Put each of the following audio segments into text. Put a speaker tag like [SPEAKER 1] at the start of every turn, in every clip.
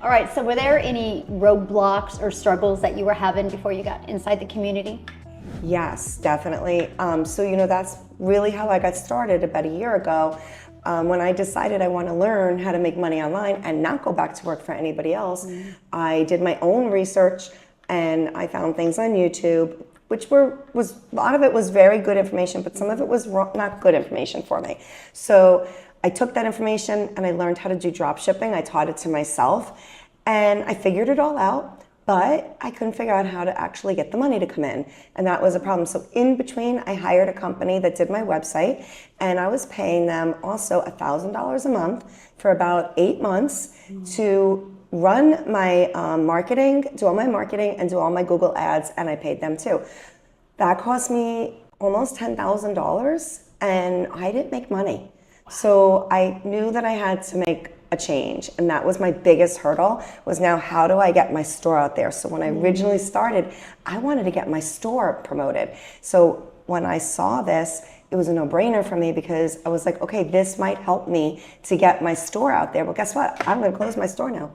[SPEAKER 1] All right, so were there any roadblocks or struggles that you were having before you got inside the community?
[SPEAKER 2] Yes, definitely. So that's really how I got started about a year ago. When I decided I want to learn how to make money online and not go back to work for anybody else, I did my own research and I found things on YouTube, which was a lot of it was very good information, but some of it was not good information for me. So I took that information and I learned how to do drop shipping. I taught it to myself and I figured it all out. But I couldn't figure out how to actually get the money to come in. And that was a problem. So in between, I hired a company that did my website and I was paying them also $1,000 a month for about 8 months to run my marketing, do all my marketing and do all my Google ads, and I paid them too. That cost me almost $10,000 and I didn't make money. So I knew that I had to make a change, and that was my biggest hurdle, was now how do I get my store out there? So when I originally started, I wanted to get my store promoted. So when I saw this, it was a no-brainer for me because I was like, okay, this might help me to get my store out there. But guess what? I'm going to close my store now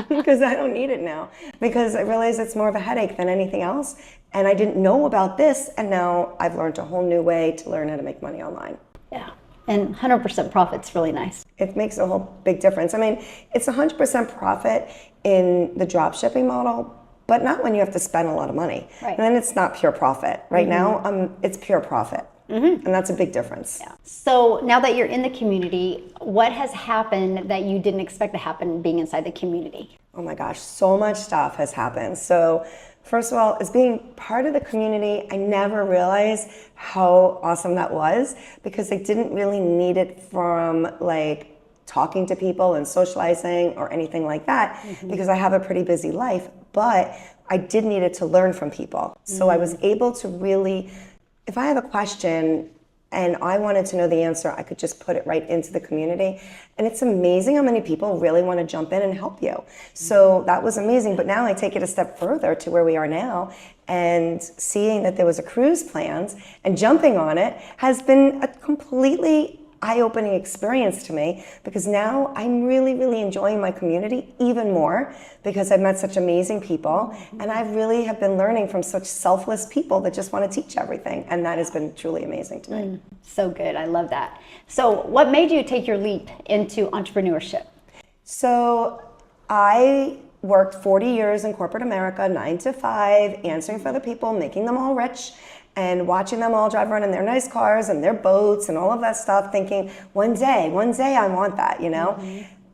[SPEAKER 2] because I don't need it now, because I realized it's more of a headache than anything else. And I didn't know about this, and now I've learned a whole new way to learn how to make money online.
[SPEAKER 1] Yeah, and 100% profit's really nice.
[SPEAKER 2] It makes a whole big difference. I mean, it's 100% profit in the drop shipping model, but not when you have to spend a lot of money.
[SPEAKER 1] Right.
[SPEAKER 2] And then it's not pure profit. Right now, it's pure profit. And that's a big difference.
[SPEAKER 1] Yeah. So now that you're in the community, what has happened that you didn't expect to happen being inside the community?
[SPEAKER 2] Oh my gosh, so much stuff has happened. So first of all, as being part of the community, I never realized how awesome that was because I didn't really need it from like talking to people and socializing or anything like that because I have a pretty busy life, but I did need it to learn from people. So I was able to really, if I have a question and I wanted to know the answer, I could just put it right into the community. And it's amazing how many people really want to jump in and help you. So that was amazing. But now I take it a step further to where we are now, and seeing that there was a cruise planned and jumping on it has been a completely eye-opening experience to me, because now I'm really, really enjoying my community even more because I've met such amazing people and I really have been learning from such selfless people that just want to teach everything, and that has been truly amazing to me.
[SPEAKER 1] So good, I love that. So what made you take your leap into entrepreneurship?
[SPEAKER 2] So I worked 40 years in corporate America, 9 to 5, answering for the people, making them all rich, and watching them all drive around in their nice cars and their boats and all of that stuff, thinking, one day I want that, you know?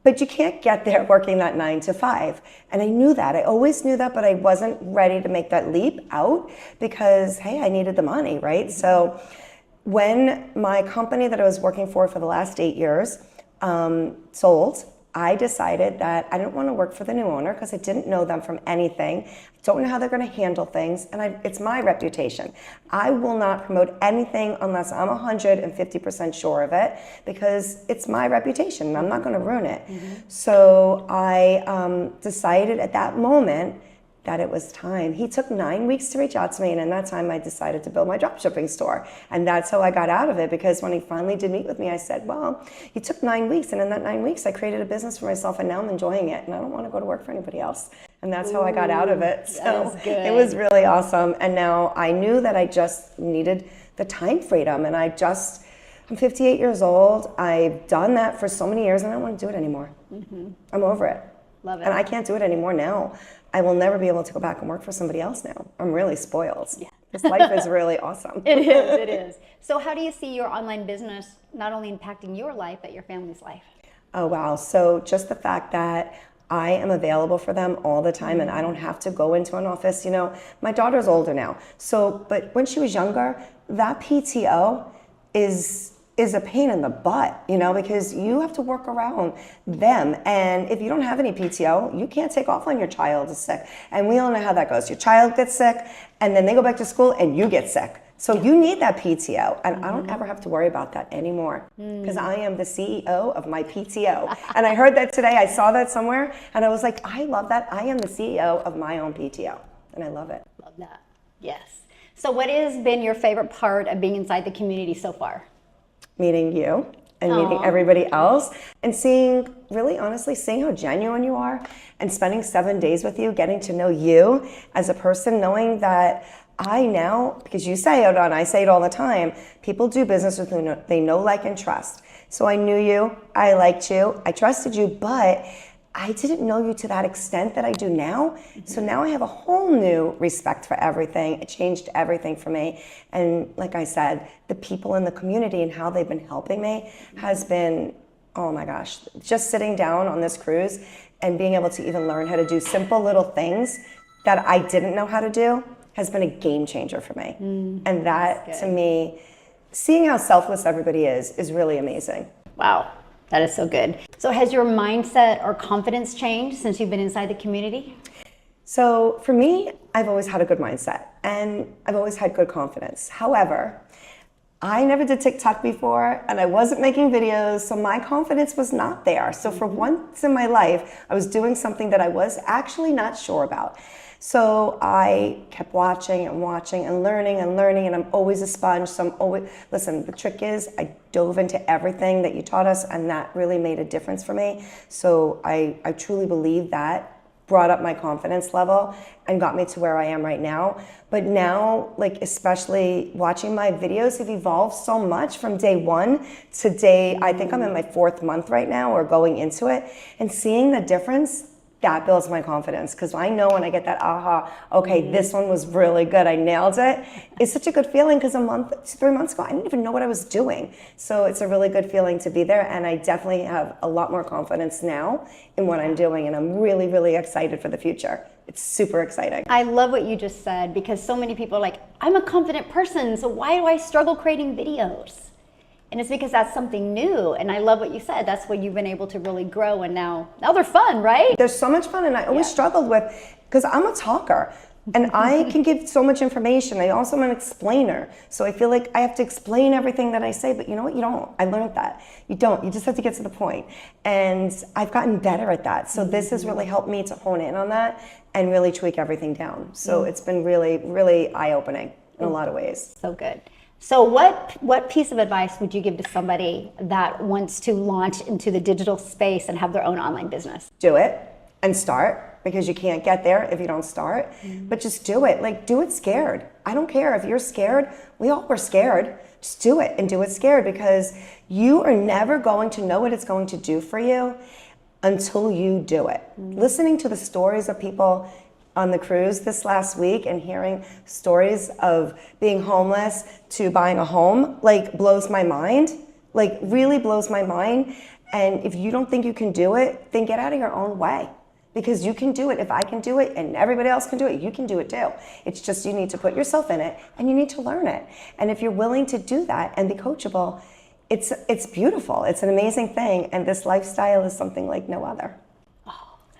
[SPEAKER 2] But you can't get there working that 9 to 5. And I knew that. I always knew that, but I wasn't ready to make that leap out because, hey, I needed the money, right? So when my company that I was working for the last 8 years sold, I decided that I didn't want to work for the new owner because I didn't know them from anything. I don't know how they're going to handle things, and it's my reputation. I will not promote anything unless I'm 150% sure of it, because it's my reputation and I'm not going to ruin it. So I decided at that moment that it was time. He took 9 weeks to reach out to me, and in that time I decided to build my dropshipping store. And that's how I got out of it, because when he finally did meet with me, I said, well, he took 9 weeks, and in that 9 weeks I created a business for myself, and now I'm enjoying it, and I don't want to go to work for anybody else. And that's how I got out of it. So it was really awesome. And now I knew that I just needed the time freedom, and I'm 58 years old. I've done that for so many years, and I don't want to do it anymore. I'm over it.
[SPEAKER 1] Love it.
[SPEAKER 2] And I can't do it anymore now. I will never be able to go back and work for somebody else now. I'm really spoiled. Yeah. This life is really awesome.
[SPEAKER 1] It is, it is. So how do you see your online business not only impacting your life, but your family's life?
[SPEAKER 2] Oh, wow. So just the fact that I am available for them all the time and I don't have to go into an office. You know, my daughter's older now. So, but when she was younger, that PTO is a pain in the butt, you know, because you have to work around them. And if you don't have any PTO, you can't take off when your child is sick. And we all know how that goes. Your child gets sick, and then they go back to school, and you get sick. So you need that PTO. And I don't ever have to worry about that anymore, because I am the CEO of my PTO. And I heard that today. I saw that somewhere, and I was like, I love that. I am the CEO of my own PTO, and I love it.
[SPEAKER 1] Love that. Yes. So what has been your favorite part of being inside the community so far?
[SPEAKER 2] Meeting you. and meeting
[SPEAKER 1] Aw.
[SPEAKER 2] everybody else and seeing, really honestly, seeing how genuine you are and spending 7 days with you, getting to know you as a person, knowing that I now, because you say it and I say it all the time, people do business with who they know, like, and trust. So I knew you, I liked you, I trusted you, but I didn't know you to that extent that I do now. So now I have a whole new respect for everything. It changed everything for me. And like I said, the people in the community and how they've been helping me has been, oh my gosh, just sitting down on this cruise and being able to even learn how to do simple little things that I didn't know how to do has been a game changer for me. And that, to me, seeing how selfless everybody is really amazing.
[SPEAKER 1] Wow, that is so good. So has your mindset or confidence changed since you've been inside the community?
[SPEAKER 2] So for me, I've always had a good mindset and I've always had good confidence. However, I never did TikTok before and I wasn't making videos, so my confidence was not there. So for once in my life, I was doing something that I was actually not sure about. So I kept watching and watching and learning, and I'm always a sponge. So I'm always, listen, the trick is I dove into everything that you taught us and that really made a difference for me. So I truly believe that brought up my confidence level and got me to where I am right now. But now, like, especially watching my videos have evolved so much from day one to day, I think I'm in my 4th month right now or going into it, and seeing the difference, that builds my confidence, because I know when I get that aha, okay, this one was really good, I nailed it. It's such a good feeling, because 3 months ago, I didn't even know what I was doing. So it's a really good feeling to be there, and I definitely have a lot more confidence now in what I'm doing, and I'm really, really excited for the future. It's super exciting.
[SPEAKER 1] I love what you just said, because so many people are like, I'm a confident person, so why do I struggle creating videos? And it's because that's something new. And I love what you said. That's where you've been able to really grow. And now they're fun, right?
[SPEAKER 2] They're so much fun. And I always struggled with, because I'm a talker and I can give so much information. I also am an explainer. So I feel like I have to explain everything that I say, but you know what? You don't. I learned that. You don't. You just have to get to the point. And I've gotten better at that. So this has really helped me to hone in on that and really tweak everything down. So it's been really, really eye-opening in a lot of ways.
[SPEAKER 1] So good. So what piece of advice would you give to somebody that wants to launch into the digital space and have their own online business?
[SPEAKER 2] Do it and start, because you can't get there if you don't start. But just do it. Like, do it scared. I don't care if you're scared. We all were scared. Just do it, and do it scared, because you are never going to know what it's going to do for you until you do it. Listening to the stories of people on the cruise this last week and hearing stories of being homeless to buying a home, like, blows my mind, like, really blows my mind. And if you don't think you can do it, then get out of your own way, because you can do it. If I can do it and everybody else can do it, you can do it too. It's just, you need to put yourself in it and you need to learn it. And if you're willing to do that and be coachable, it's beautiful. It's an amazing thing. And this lifestyle is something like no other.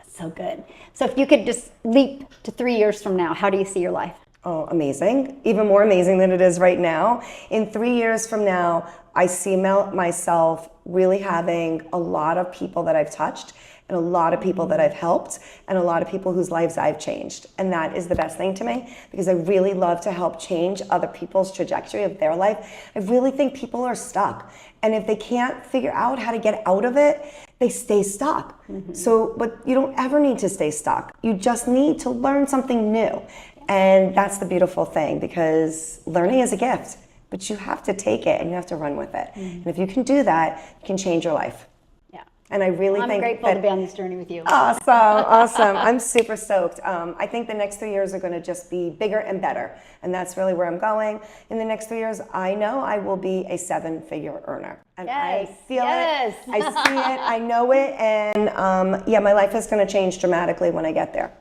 [SPEAKER 1] So good. So if you could just leap to 3 years from now, how do you see your life?
[SPEAKER 2] Oh, amazing. Even more amazing than it is right now. In 3 years from now, I see myself really having a lot of people that I've touched and a lot of people that I've helped and a lot of people whose lives I've changed. And that is the best thing to me, because I really love to help change other people's trajectory of their life. I really think people are stuck. And if they can't figure out how to get out of it, they stay stuck. So, but you don't ever need to stay stuck. You just need to learn something new. And that's the beautiful thing, because learning is a gift, but you have to take it and you have to run with it. And if you can do that, you can change your life.
[SPEAKER 1] Yeah.
[SPEAKER 2] And I really
[SPEAKER 1] I'm
[SPEAKER 2] think
[SPEAKER 1] grateful to be on this journey with you.
[SPEAKER 2] Awesome. I'm super stoked. I think the next 3 years are going to just be bigger and better. And that's really where I'm going. In the next 3 years, I know I will be a 7-figure earner. And I feel it. I see it. I know it. And yeah, my life is going to change dramatically when I get there.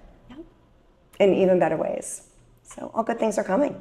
[SPEAKER 2] In even better ways. So all good things are coming.